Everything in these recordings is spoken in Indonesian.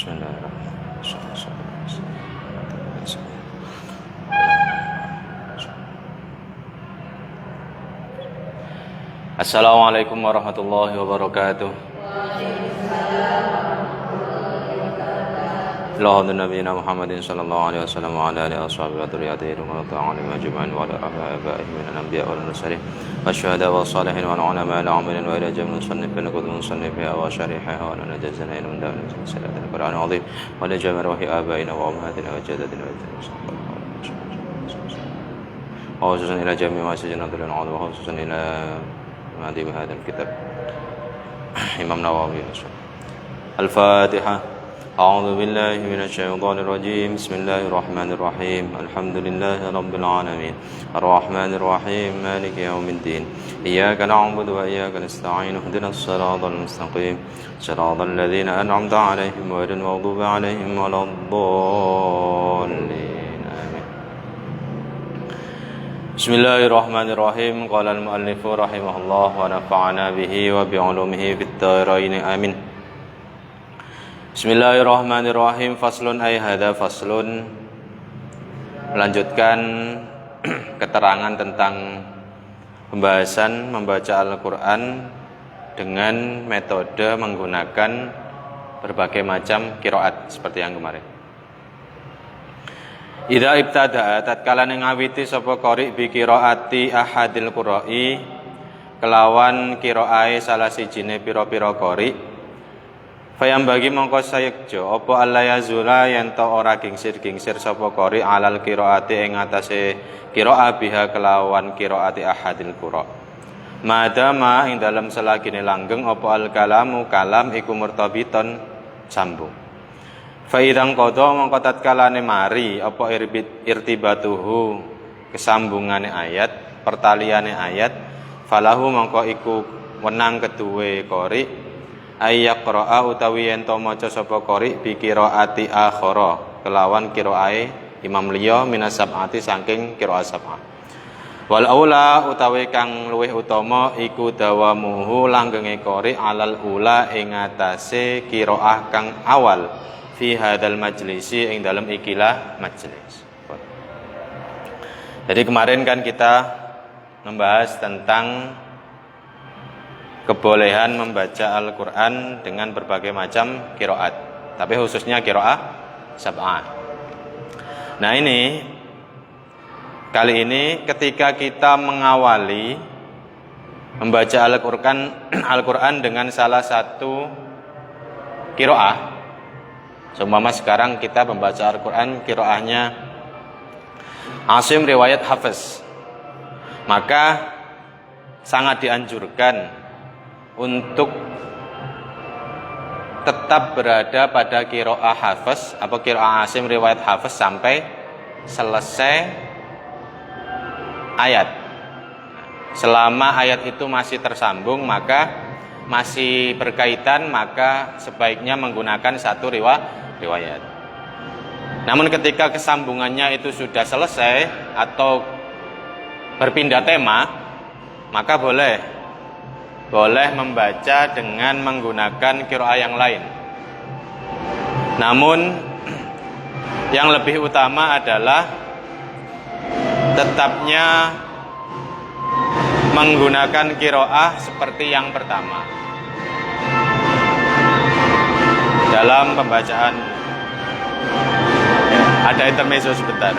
Bismillahirrahmanirrahim. Assalamualaikum warahmatullahi wabarakatuh. Allahumma nabiyina Muhammadin sallallahu alaihi wasallam wa ala alihi washabihi wa dzurriyyatihi wa ta'ala majma'in wa ala abaihi min al-anbiya wal mursalin wasyuhada wa salihin wa ulama al-amilin wa ila jamil musannifin qad musannifiha wa syarihiha wa lana jazana ilmun da'an salatul qur'an azim wa la jamir wa hi abaina wa ummahatina wa jaddatina wa khususan ila jami' masjidin nadhurul azim wa khususan ila ma'adim hadal kitab Imam Nawawi. Al-Fatihah. A'udzu billahi minasy syaithanir rajim. Bismillahirrahmanirrahim. Alhamdulillahi rabbil alamin. Arrahmanir rahim. Maliki yaumiddin. Iyyaka na'budu wa iyyaka nasta'in. Ihdinas siratal mustaqim. Siratal ladzina an'amta 'alaihim ghairil maghdubi 'alaihim waladdallin. Amin. Bismillahirrahmanirrahim. Qala al-muallifu rahimahullah wa nafa'ana bihi wa bi 'ulumihi fid dharain. Amin. Bismillahirrahmanirrahim. Faslun ay hadza faslun. Melanjutkan keterangan tentang pembahasan membaca Al-Qur'an dengan metode menggunakan berbagai macam qiraat seperti yang kemarin. Idza ibtada'a tatkala ngawiti sapa qari bi qiraati ahadil qura'i kelawan qiraae salah sijine pira-pira qari. Fayam bagi mongko sayekjo apa alla yazula yen ta ora gingsir-gingsir sapa qari alal qiraati ing atase qiraah biha kelawan qiraati ahadil qura. Madama ing dalem selagine langgeng apa al kalamu kalam iku murtabiton sambung. Fa idang qada mongko tatkalane mari apa irtibatuhu kesambungane ayat pertaliane ayat falahu mongko iku wenang keduwe qari ayyaqra'a utawi yen to maca sapa qari bi qiraati akhara kelawan qiraae imam liya minas sab'ati saking qiraat sab'ah. Wal aula utawi kang luwih utama iku dawamuhu langgenge qari alal ula ing atase qiraah kang awal fi hadzal majlisi ing dalem ikilah majlis. Jadi kemarin kan kita membahas tentang kebolehan membaca Al-Quran dengan berbagai macam qiraat, tapi khususnya qiraah sab'ah. Nah ini, kali ini ketika kita mengawali membaca Al-Quran dengan salah satu qiraah, seumpama sekarang kita membaca Al-Quran qiraahnya Asim riwayat Hafiz, maka sangat dianjurkan untuk tetap berada pada qiraah Hafiz atau qiraah Asim riwayat Hafiz sampai selesai ayat. Selama ayat itu masih tersambung, maka masih berkaitan, maka sebaiknya menggunakan satu riwayat. Namun ketika kesambungannya itu sudah selesai atau berpindah tema, maka boleh membaca dengan menggunakan qiraah yang lain. Namun yang lebih utama adalah tetapnya menggunakan qiraah seperti yang pertama dalam pembacaan. Ada intermezzo sebentar.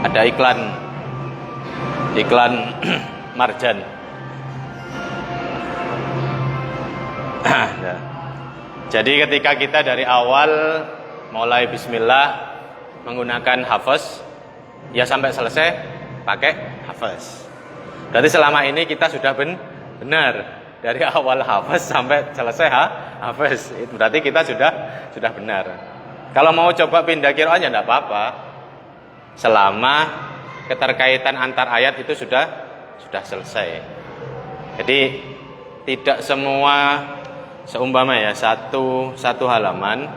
Ada iklan marjan. Jadi ketika kita dari awal mulai bismillah menggunakan Hafiz, ya sampai selesai pakai Hafiz. Berarti selama ini kita sudah benar dari awal Hafiz sampai selesai Hafiz. Itu berarti kita sudah benar. Kalau mau coba pindah qiraah ya enggak apa-apa. Selama keterkaitan antar ayat itu sudah selesai. Jadi tidak semua seumpama ya satu halaman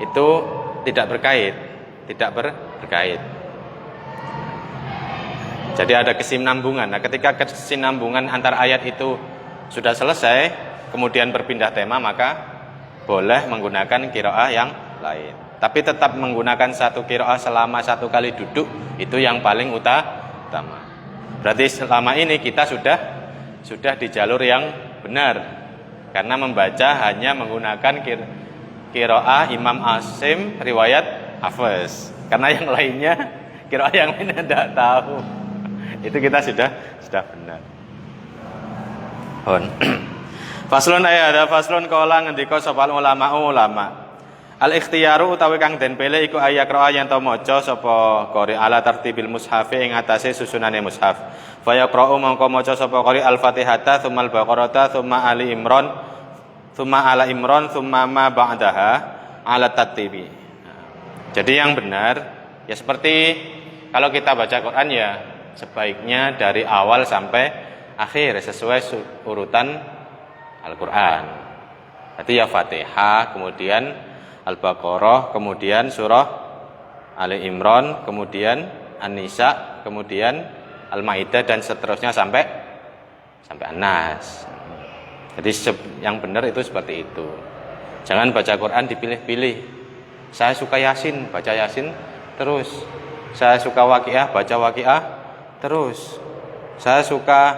itu tidak berkait. Jadi ada kesinambungan. Nah, ketika kesinambungan antar ayat itu sudah selesai, kemudian berpindah tema, maka boleh menggunakan qiraah yang lain. Tapi tetap menggunakan satu qiraah selama satu kali duduk, itu yang paling utama. Berarti selama ini kita sudah di jalur yang benar, karena membaca hanya menggunakan qiraah Imam Asim riwayat Hafs. Karena yang lainnya qiraah yang lainnya tidak tahu. Itu kita sudah benar. Faslun ada faslun kala ngendika sapa ulama. Al-ikhtiyaru utawi kang den pilih iku ayakra yen to maca sapa qari ala tartibil mushafi ing atase susunane mushaf. Fa yaqra'u mongko maca sapa qari al-Fatihata tsumma al-Baqarata tsumma Ali Imran tsumma ala Imran tsumma ma ba'daha ala tartibi. Jadi yang benar ya seperti kalau kita baca Quran ya sebaiknya dari awal sampai akhir sesuai urutan Al-Quran. Jadi ya Fatihah, kemudian Al-Baqarah, kemudian surah Ali Imran, kemudian An-Nisa, kemudian Al-Maidah dan seterusnya sampai An-Nas. Jadi yang benar itu seperti itu. Jangan baca Quran dipilih-pilih. Saya suka Yasin, baca Yasin terus. Saya suka Waqiah, baca Waqiah terus. Saya suka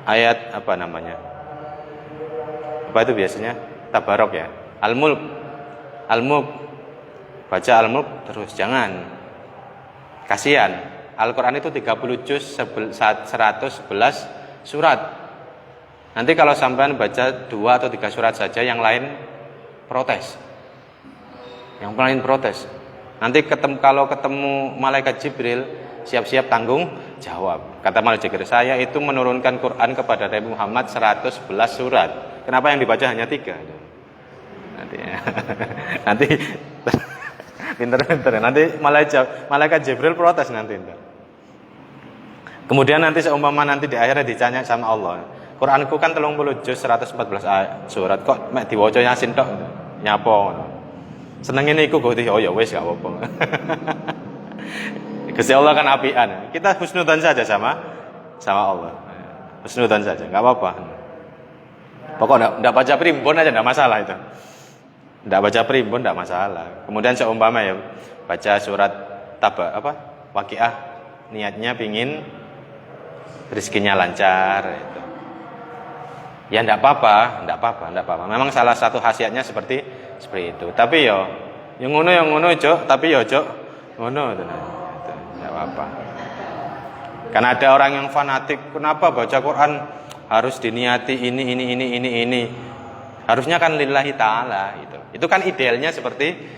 ayat apa namanya? Apa itu biasanya? Tabarok ya. Al-Mulk. Baca Al-Mulk terus, jangan. Kasihan. Al-Qur'an itu 30 juz 111 surat. Nanti kalau sampean baca 2 atau 3 surat saja, yang lain protes. Nanti kalau ketemu malaikat Jibril, siap-siap tanggung jawab. Kata malaikat Jibril, saya itu menurunkan Quran kepada Nabi Muhammad 111 surat. Kenapa yang dibaca hanya 3? Nanti pinter-pinter. Nanti malaikat Jibril protes nanti. Kemudian nanti seumpama nanti di akhirnya ditanya sama Allah, Quranku kan 30 juz 114 surat, kok mek diwaca Yasin tok nyapa. Senengene iku kok oh ya wis gak apa-apa. Gusti Allah kan apian. Kita husnudzon saja sama Allah. Husnudzon saja, enggak apa-apa. Pokoknya enggak baca primbon aja enggak masalah itu. Enggak baca primbon enggak masalah. Kemudian seumpama ya baca surat Waqiah, niatnya pingin rezekinya lancar itu. Ya enggak apa-apa. Memang salah satu khasiatnya seperti itu. Tapi yang ngono Jok, tapi Jok ngono itu enggak apa-apa. Karena ada orang yang fanatik, kenapa baca Quran harus diniati ini. Harusnya kan lillahi taala itu. Itu kan idealnya seperti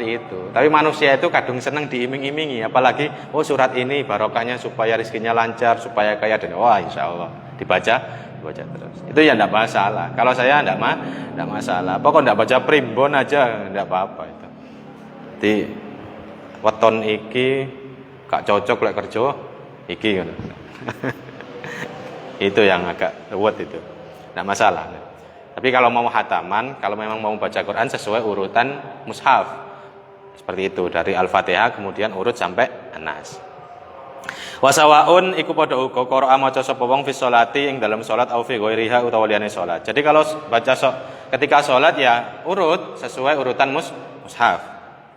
itu. Tapi manusia itu kadung senang diiming-imingi, apalagi surat ini barokahnya supaya rezekinya lancar, supaya kaya dan insyaallah dibaca terus. Itu ya enggak masalah. Kalau saya enggak masalah. Pokok enggak baca primbon aja enggak apa-apa itu. Di weton iki gak cocok lek kerja iki ngono. Itu yang agak ruwet itu. Enggak masalah. Tapi kalau mau hataman, kalau memang mau baca Quran sesuai urutan mushaf. Seperti itu, dari Al-Fatihah kemudian urut sampai An-Nas. Wasawaun iku padha uga qira'a maca sapa wong fi sholati ing dalam salat au fi ghairiha utawa liyane salat. Jadi kalau baca ketika salat ya urut sesuai urutan mushaf.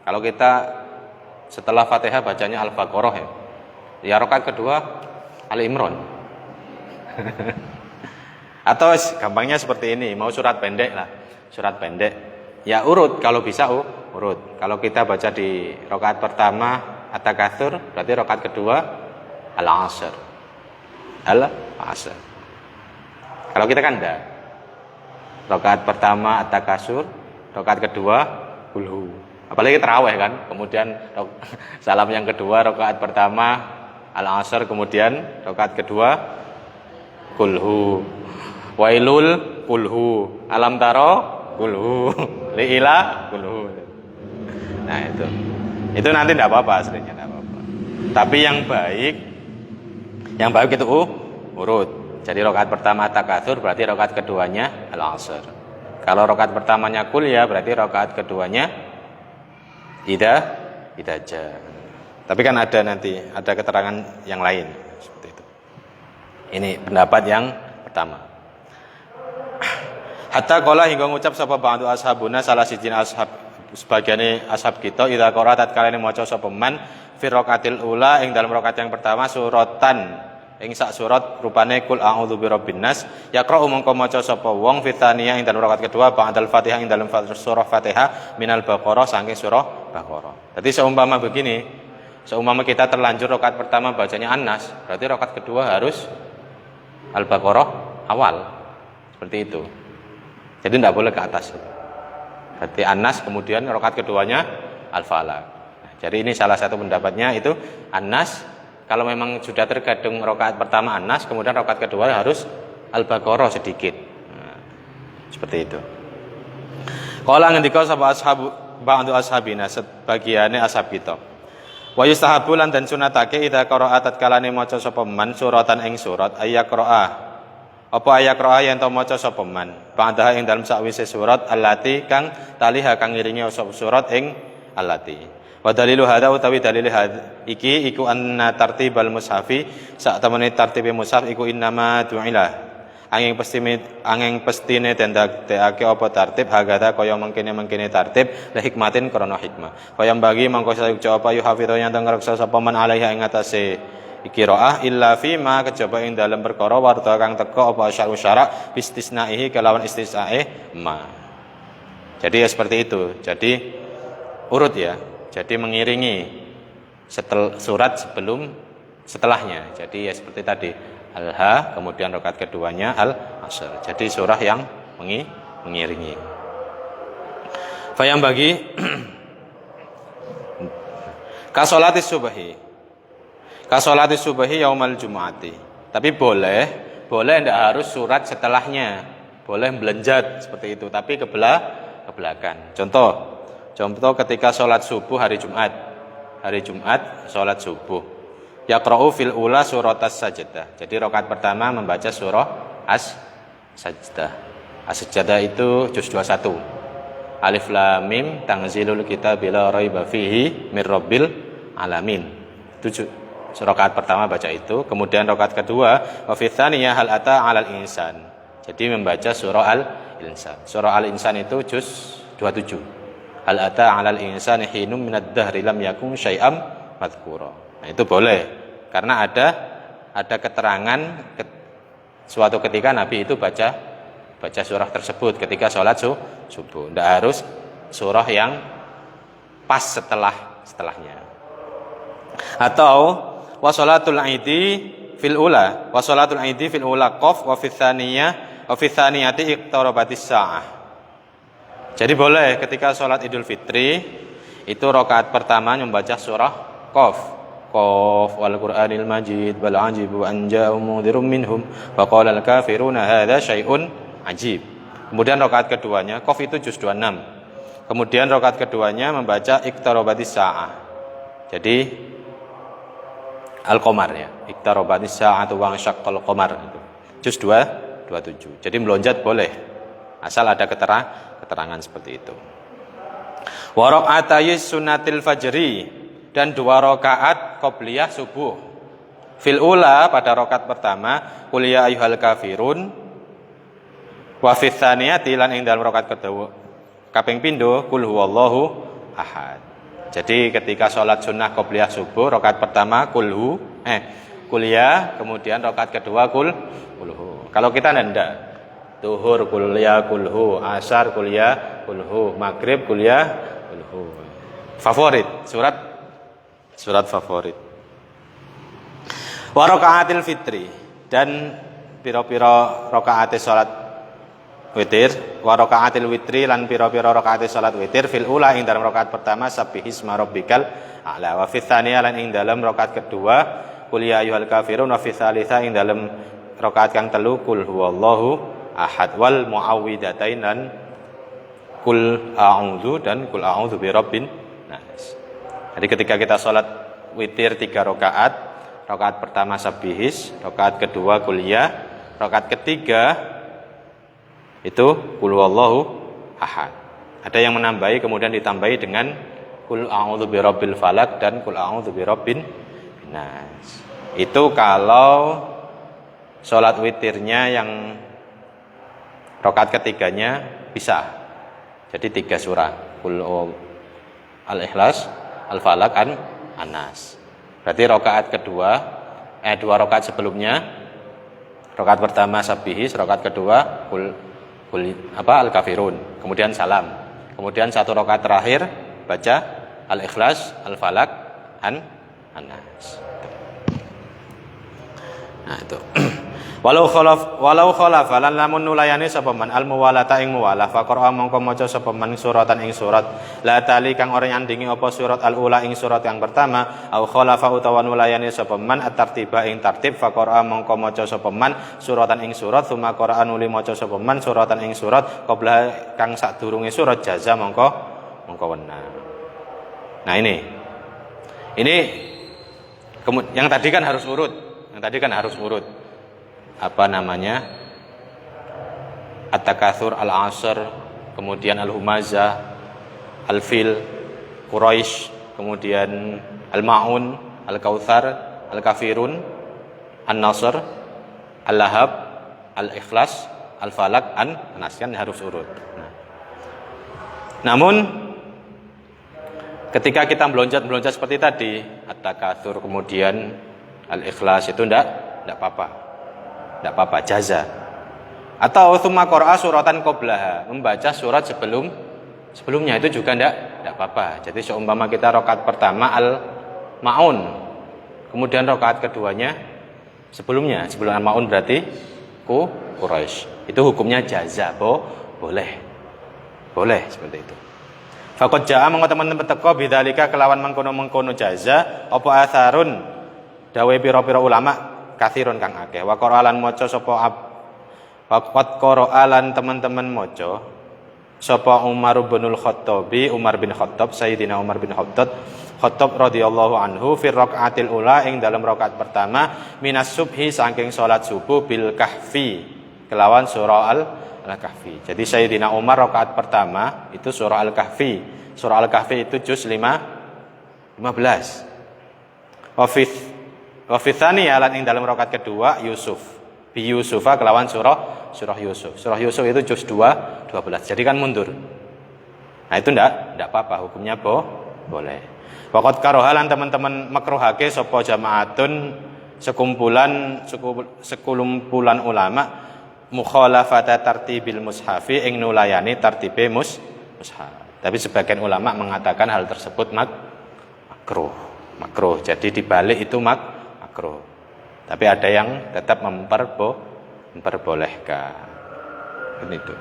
Kalau kita setelah Fatihah bacanya Al-Baqarah ya rakaat kedua Ali Imran. Atau gampangnya seperti ini, mau surat pendek lah. Surat pendek ya urut kalau bisa urut. Kalau kita baca di rakaat pertama At-Takatsur, berarti rakaat kedua Al-Asr. Kalau kita kan enggak. Rakaat pertama At-Takatsur, rakaat kedua Qulhu. Apalagi tarawih kan. Kemudian salam yang kedua rakaat pertama Al-Asr, kemudian rakaat kedua Qulhu. Wailul Qulhu. Alam taro Qulhu. Liila Qulhu. Nah itu nanti enggak apa-apa aslinya, enggak apa-apa. Tapi yang baik itu urut. Jadi rakaat pertama takatsur berarti rakaat keduanya al-'asr. Kalau rakaat pertamanya kuliah berarti rakaat keduanya idaja. Tapi kan ada keterangan yang lain seperti itu. Ini pendapat yang pertama. Hatta qala hingga ngucap sapa ba'du ashabuna salah siji sebagiane ashab kita idza qara tatkala maca sapa man fi rakaatil ula ing dalam rakaat yang pertama suratan ing sak surat rupane kul a'udzu birabbin nas yaqra'u mongko maca sapa wong fi tsaniyah ing dalam rakaat kedua ba'dal Fatihah ing dalam surah Fatihah minal Baqarah saking surah Baqarah. Jadi seumpama kita terlanjur rakaat pertama bacanya An-Nas, berarti rakaat kedua harus Al-Baqarah awal. Seperti itu. Jadi tidak boleh ke atas. Berarti An-Nas kemudian rakaat keduanya Al-Falaq. Nah, jadi ini salah satu pendapatnya itu An-Nas kalau memang sudah terkadung rakaat pertama An-Nas kemudian rakaat kedua harus Al-Baqarah sedikit. Nah, seperti itu. Qala ngendika sapa ba'du ashabina sebagiane ashab kita. Wa yustahabu lan dan sunatake idza qara'a tatkalane maca sapa man suratan ing surat ayaqra'a apa ayaqra'a yen to maca sapa man ba'daha ing dalem sakwise surat allati kang taliha kang ngiringi surat ing allati wa dalilu hadza utawi dalil iki iku anna tartibal mushafi sak temene tartibe mushaf iku innama du'ila angin pestine den dadekake apa tertib hagata kaya mengkene tertib la hikmatin krana hikmah kaya bagi mangko sayukja apa yu hafidho yang ngreksa sapa man alaiha ing atase qiraah illa fi ma kejaba ing dalem perkara warta kang teka apa syara bistisnaihi kelawan istisnae ma. Jadi ya seperti itu. Jadi urut ya. Jadi mengiringi surat setelahnya. Jadi ya seperti tadi Al-Ha, kemudian rakaat keduanya Al-'Asr. Jadi surah yang mengiringi. Fayam bagi kasolatis subhi yaumal jumu'ati. Tapi boleh tidak harus surat setelahnya. Boleh belenjat seperti itu, tapi ke belakang. Contoh ketika sholat subuh hari Jumat sholat subuh. Yaqra'u fil ula suratas sajdah. Jadi rakaat pertama membaca surah As-Sajdah. As-Sajdah itu juz 21. Alif lam mim tanzilul kitabi la raiba fihi mir rabbil alamin. Itu rakaat pertama baca itu, kemudian rakaat kedua wa fi tsaniyah hal ata 'alal insan. Jadi membaca surah Al-Insan. Surah Al-Insan itu juz 27. Hal ata 'alal insani hinum minad dahri lam yakun syai'am madhkura. Nah, itu boleh karena ada keterangan suatu ketika Nabi itu baca surah tersebut ketika sholat subuh. Tidak harus surah yang pas setelahnya. Atau wasolatul aidi fil ula qaf wa fi tsaniyati iqtarabatis saah. Jadi boleh ketika sholat Idul Fitri itu rakaat pertama membaca surah Qaf wal Qur'anil Majid bal ajibu an ja'u mundhirum minhum wa qala al kafiruna hadza syai'un ajib. Kemudian rakaat keduanya Qaf itu juz 26. Kemudian rakaat keduanya membaca iqtarabatis saah. Jadi Al-Qamar ya. Iqtarabatis sa'atu wa syaqqal qamar itu. Juz 27. Jadi melonjat boleh. Asal ada keterangan seperti itu. Wa raq'atay sunnatil fajri dan 2 rakaat qobliyah subuh. Fil ula pada rakaat pertama qul ya ayyuhal kafirun wa fi tsaniyati lan ing dalam rakaat kedua kaping pindho qul huwallahu ahad. Jadi ketika sholat sunnah qobliyah subuh rakaat pertama kuliah, kemudian rakaat kedua kulhu. Kalau kita ndak Zuhur kuliah kulhu, asar kuliah kulhu, maghrib kuliah kulhu. Favorit surat favorit. Wa rakaatil fitri dan pira-pira rakaate salat witir, wa rakaatil witri lan pira-pira rakaate salat witir fil ula ing dalam rakaat pertama sabbihisma rabbikal a'la wa fi tsaniyah lan ing dalam rakaat kedua qul ya ayyuhal kafirun wa fi tsalitsah ing dalam rakaat kang telu qul huwallahu ahad wal muawwidatain dan qul a'udzu dan qul a'udzu birabbin nas. Jadi ketika kita salat witir 3 rakaat. Rakaat pertama sabihis, rakaat kedua kuliah, rakaat ketiga itu qul huwallahu ahad. Ada yang menambahi kemudian ditambahi dengan qul a'udzu birabbil falaq dan qul a'udzu birabbin nas. Itu kalau sholat witirnya yang rakaat ketiganya bisa. Jadi 3 surah. Qul Al-Ikhlas, Al-Falaq, An-Nas. Berarti rakaat kedua 2 rakaat sebelumnya. Rakaat pertama sabihis, rakaat kedua Al-Kafirun. Kemudian salam. Kemudian 1 rakaat terakhir baca Al-Ikhlas, Al-Falaq, An-Nas. Nah itu. Walau khalafa lan lamun nulayani sapa man al muwalata ing muwalah faqara mongko maca sapa man suratan ing surat la tali kang ora nyandingi apa surat al ula ing surat yang pertama au khalafa utawa nulayani sapa man at-tartiba ing tartib faqara mongko maca sapa man suratan ing surat summa qara nuli maca sapa man suratan ing surat qabla kang sadurunge surat jaza mongko wenang. Nah ini yang tadi kan harus urut. Apa namanya? At-Takatsur, Al-Asr, kemudian Al-Humazah, Al-Fil, Quraisy, kemudian Al-Ma'un, Al-Kautsar, Al-Kafirun, An-Nasr, Al-Lahab, Al-Ikhlas, Al-Falaq, An-Nas, kan harus urut. Namun ketika kita meloncat seperti tadi, At-Takatsur kemudian Al-Ikhlas itu enggak apa-apa, jaza. Atau tsumma qara'a suratan qablaha, membaca surat sebelumnya itu juga enggak apa-apa. Jadi seumpama kita rakaat pertama Al-Maun, kemudian rakaat keduanya sebelum Al-Maun berarti Quraisy. Itu hukumnya jaza, boleh seperti itu. Faqad jaa mongko teman-teman teko bidzalika kelawan mengkono jaza apa atharun dawe pira-pira ulama kathirun kang akeh wa qur'alan maca sapa waqat qur'alan teman-teman maca sapa Umar bin Khattab Sayyidina Umar bin Khattab radhiyallahu anhu fi rakaatil ula ing dalam rakaat pertama minas subhi saking salat subuh bil kahfi kelawan surah Al-Kahfi. Jadi Sayyidina Umar rakaat pertama itu surah Al-Kahfi. Surah Al-Kahfi itu juz 15. Wa fi tsaniyah lan ing dalam rakaat kedua Yusuf. Bi Yusufa kelawan surah Yusuf. Surah Yusuf itu juz 12. Jadi kan mundur. Nah itu enggak apa-apa, hukumnya boleh. Waqat karohalan teman-teman makruhake sapa jamaatun sekumpulan ulama mukhalafata tartibil mushafi ing nulayani tartibe mushaf. Tapi sebagian ulama mengatakan hal tersebut makruh. Jadi dibalik itu makruh. Tapi ada yang tetap memperbolehkan. Itu.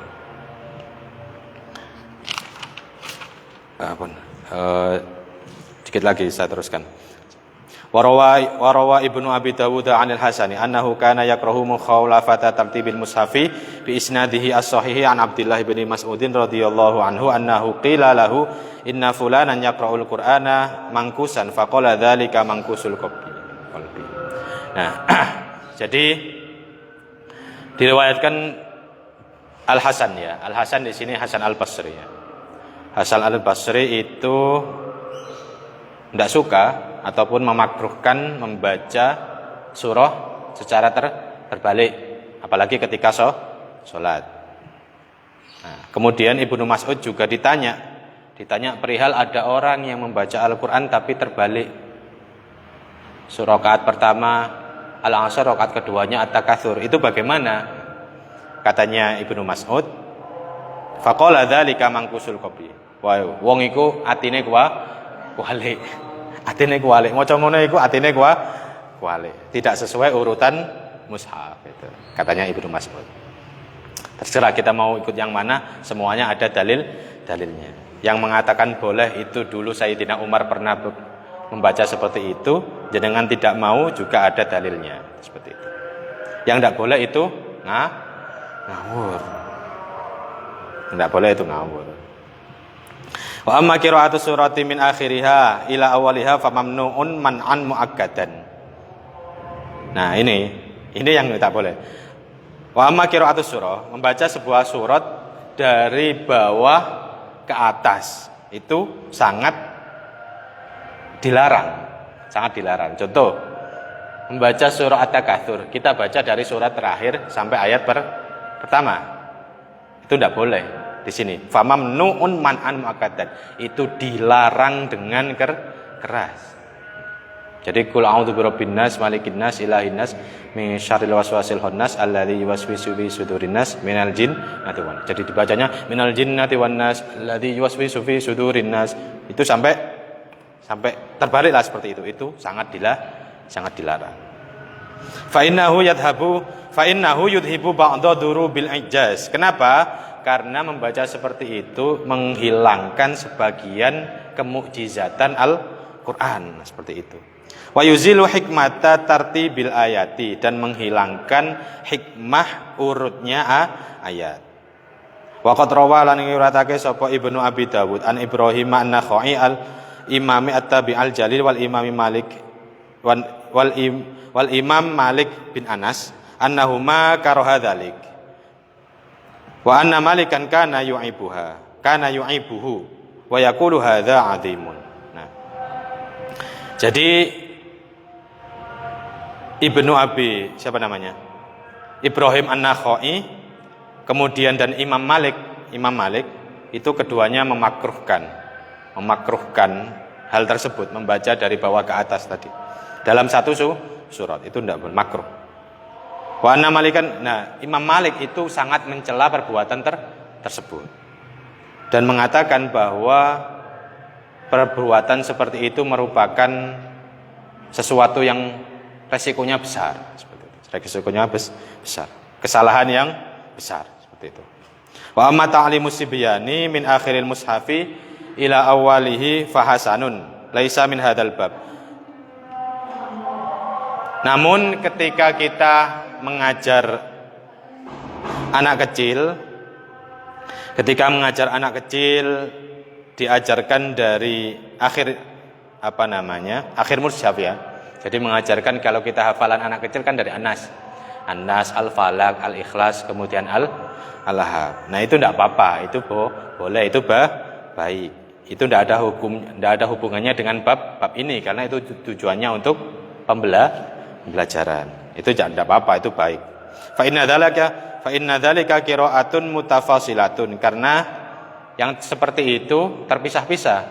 Sedikit lagi saya teruskan. Warawa Ibnu Abi Dawud 'anil Hasani annahu kana yakrahu mukhalafata tartibil mushafi bi isnadihi as-sahihi an Abdullah bin Mas'udin radhiyallahu anhu annahu qila lahu inna fulanan yaqra'ul Qur'ana mangkusan faqala dzalika mangkusul qalbi. Nah, jadi diriwayatkan Al-Hasan ya. Al-Hasan di sini Hasan Al-Basri ya. Hasan Al-Basri itu tidak suka ataupun memakruhkan membaca surah secara terbalik, apalagi ketika sholat. Nah, kemudian Ibnu Mas'ud juga ditanya perihal ada orang yang membaca Al-Quran tapi terbalik. Surah rakaat pertama Al-Asr, rakaat keduanya At-Takatsur. Itu bagaimana? Katanya Ibnu Mas'ud, faqala dzalika mangkusul qalbi. Wong iku atine kuwalik. Atine kuwalik. Maca ngono iku atine kuwalik. Tidak sesuai urutan mushaf itu. Katanya Ibnu Mas'ud. Terserah kita mau ikut yang mana, semuanya ada dalilnya. Yang mengatakan boleh itu dulu Sayyidina Umar pernah membaca seperti itu, jenengan tidak mau juga ada dalilnya seperti itu. Yang tidak boleh itu ngawur. Tidak boleh itu ngawur. Wa amma qira'atu surati min akhiriha ila awaliha famamnu'un man'an muakkadan. Nah, ini yang tak boleh. Wa amma qira'atu surah, membaca sebuah surat dari bawah ke atas itu sangat dilarang. Sangat dilarang. Contoh, membaca surah At-Takatsur, kita baca dari surat terakhir sampai ayat pertama. Itu tidak boleh. Di sini famamnu'un man'an muakkadan, itu dilarang dengan keras. Jadi qul a'udzu birabbin nas malikin nas ilahin nas min syarril waswasil khannas alladzi yuwaswisu fi sudurin nas minal jinnati wan nas. Jadi dibacanya minal jinnati wan nas alladzi yuwaswisu fi sudurin nas, itu sampai terbaliklah seperti itu. Itu sangat dilarang. Fa innahu yudhibu ba'dha durubil ijaz. Kenapa? Karena membaca seperti itu menghilangkan sebagian kemukjizatan Al-Qur'an, seperti itu. Wa yuzilu hikmata tartibil ayati, dan menghilangkan hikmah urutnya ayat. Wa qad rawa lan ngriwayatake sapa Ibnu Abi Dawud an Ibrahim an-Nakhai al-Imami at-Tabi al-Jalil wal Imami Malik wal Imam Malik bin Anas annahuma karaha dzalik. Wa anna Malikan kana yu'ibuhu wa yaqulu hadza 'azimun. Nah. Jadi Ibnu Abi Ibrahim An-Nakhai kemudian dan Imam Malik itu keduanya memakruhkan hal tersebut, membaca dari bawah ke atas tadi dalam satu surat, itu tidak boleh, makruh. Wa anna Malikan, nah Imam Malik itu sangat mencela perbuatan tersebut dan mengatakan bahwa perbuatan seperti itu merupakan sesuatu yang resikonya besar, seperti itu. Resikonya besar, kesalahan yang besar, seperti itu. Wa amma ta'limus sibyani min akhiril mushafi ila awwalihi fahasanun laisa min hadzal bab. Namun ketika kita mengajar anak kecil, diajarkan dari akhir mushaf ya. Jadi mengajarkan, kalau kita hafalan anak kecil kan dari An-Nas, Al-Falaq, Al-Ikhlas, kemudian Al-Lahab. Nah itu tidak apa-apa, itu boleh, itu baik. Itu tidak ada hubungannya dengan bab ini, karena itu tujuannya untuk pembelajaran. Itu tidak apa-apa, itu baik. Fa inna dzalika qira'atun mutafasilatun, karena yang seperti itu terpisah-pisah.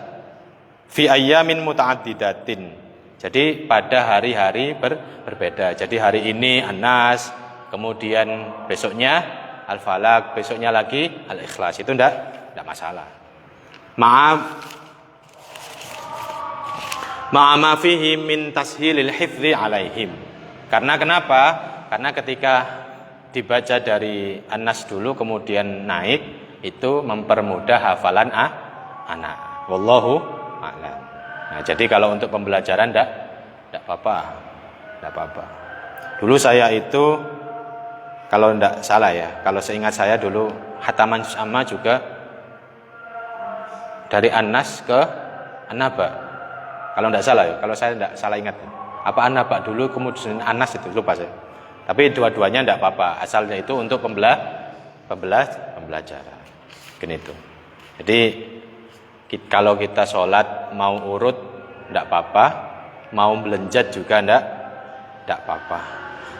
Fi ayyamin muta'addidatin. Jadi pada hari-hari berbeda. Jadi hari ini An-Nas, kemudian besoknya Al-Falaq, besoknya lagi Al-Ikhlas. Itu tidak masalah. Ma'a fihi min tashilil hifdzi alaihim. Karena kenapa? Karena ketika dibaca dari An-Nas dulu kemudian naik, itu mempermudah hafalan anak. Wallahu a'lam. Nah, jadi kalau untuk pembelajaran enggak apa-apa. Dulu saya itu, kalau enggak salah ya, kalau seingat saya dulu hataman sama juga dari An-Nas ke An-Naba. Kalau enggak salah ya, kalau saya enggak salah ingat. Apa An-Naba dulu kemudian An-Nas, itu lupa saya. Tapi dua-duanya enggak apa-apa, asalnya itu untuk pembelajaran. Gini itu. Jadi kalau kita sholat mau urut enggak apa-apa, mau melenjat juga enggak apa-apa.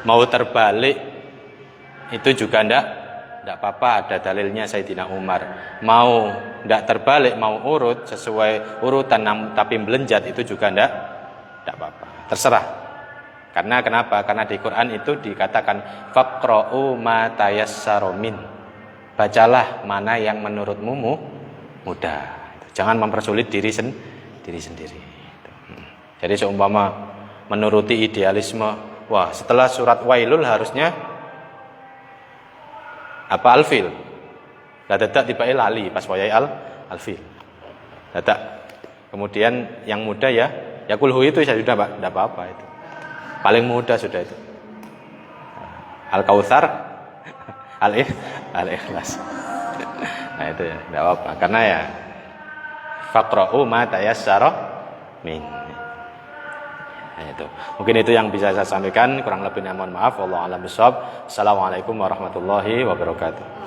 Mau terbalik itu juga enggak apa-apa, ada dalilnya Sayyidina Umar. Mau enggak terbalik, mau urut sesuai urutan tapi melenjat, itu juga enggak apa-apa. Terserah. Karena kenapa? Karena di Quran itu dikatakan faqra'u ma tayassara min. Bacalah mana yang menurutmu mudah. Jangan mempersulit diri sendiri. Jadi seumpama menuruti idealisme, wah setelah surat Wailul harusnya Al-Fil. Dadak tiba lali pas wayai Al-Fil. Dadak. Kemudian yang mudah ya kulhu itu saya sudah enggak apa-apa itu. Paling mudah sudah itu. Al-Kautsar, Al-Ikhlas. Nah itu ya enggak apa-apa, karena ya Faqra'u ma tayassara min. Nah, itu. Mungkin itu yang bisa saya sampaikan, kurang lebihnya mohon maaf. Wallahu a'lam bishawab. Assalamualaikum warahmatullahi wabarakatuh.